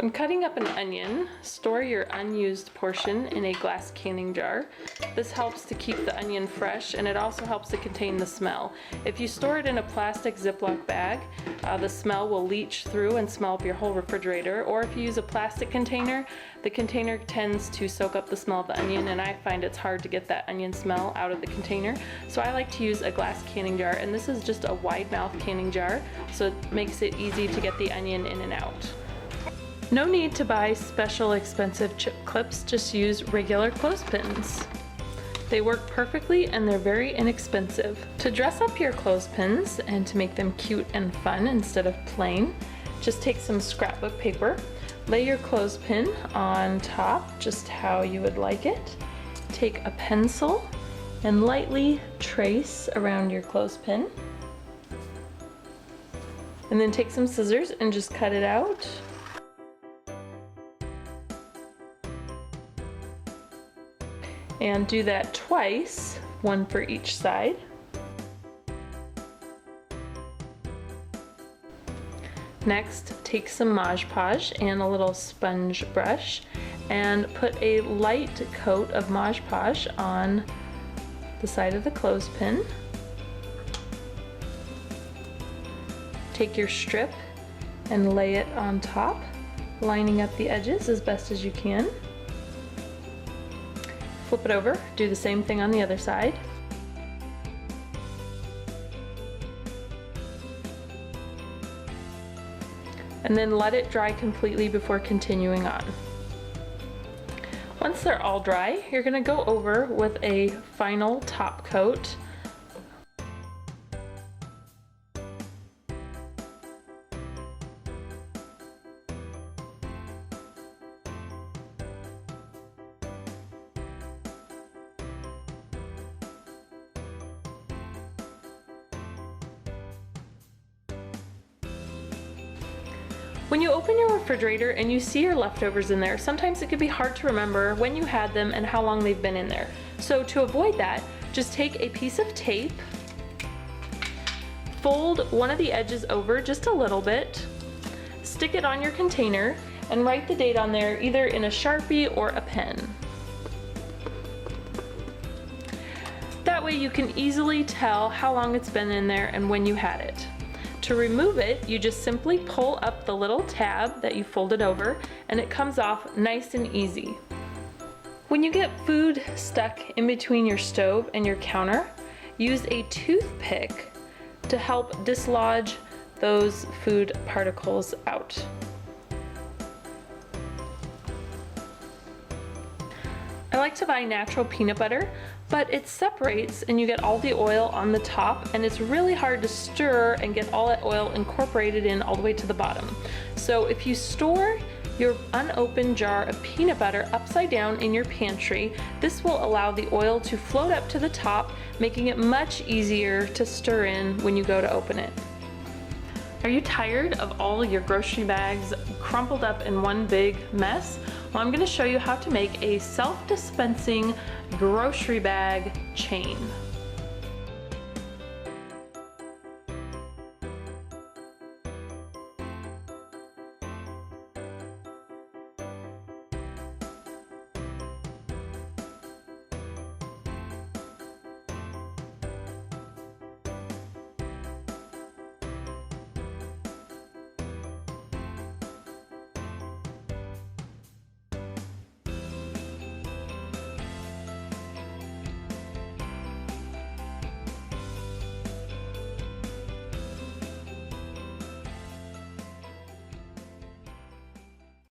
When cutting up an onion, store your unused portion in a glass canning jar. This helps to keep the onion fresh, and it also helps to contain the smell. If you store it in a plastic Ziploc bag, the smell will leach through and smell up your whole refrigerator. Or if you use a plastic container, the container tends to soak up the smell of the onion, and I find it's hard to get that onion smell out of the container. So I like to use a glass canning jar, and this is just a wide mouth canning jar, so it makes it easy to get the onion in and out. No need to buy special expensive chip clips, just use regular clothespins. They work perfectly and they're very inexpensive. To dress up your clothespins and to make them cute and fun instead of plain, just take some scrapbook paper, lay your clothespin on top just how you would like it. Take a pencil and lightly trace around your clothespin. And then take some scissors and just cut it out. And do that twice, one for each side. Next, take some Mod Podge and a little sponge brush and put a light coat of Mod Podge on the side of the clothespin. Take your strip and lay it on top, lining up the edges as best as you can. Flip it over, do the same thing on the other side. And then let it dry completely before continuing on. Once they're all dry, you're going to go over with a final top coat. When you open your refrigerator and you see your leftovers in there, sometimes it can be hard to remember when you had them and how long they've been in there. So to avoid that, just take a piece of tape, fold one of the edges over just a little bit, stick it on your container, and write the date on there either in a Sharpie or a pen. That way you can easily tell how long it's been in there and when you had it. To remove it, you just simply pull up the little tab that you folded over and it comes off nice and easy. When you get food stuck in between your stove and your counter, use a toothpick to help dislodge those food particles out. I like to buy natural peanut butter, but it separates and you get all the oil on the top, and it's really hard to stir and get all that oil incorporated in all the way to the bottom. So if you store your unopened jar of peanut butter upside down in your pantry, this will allow the oil to float up to the top, making it much easier to stir in when you go to open it. Are you tired of all your grocery bags crumpled up in one big mess? Well, I'm going to show you how to make a self-dispensing grocery bag chain.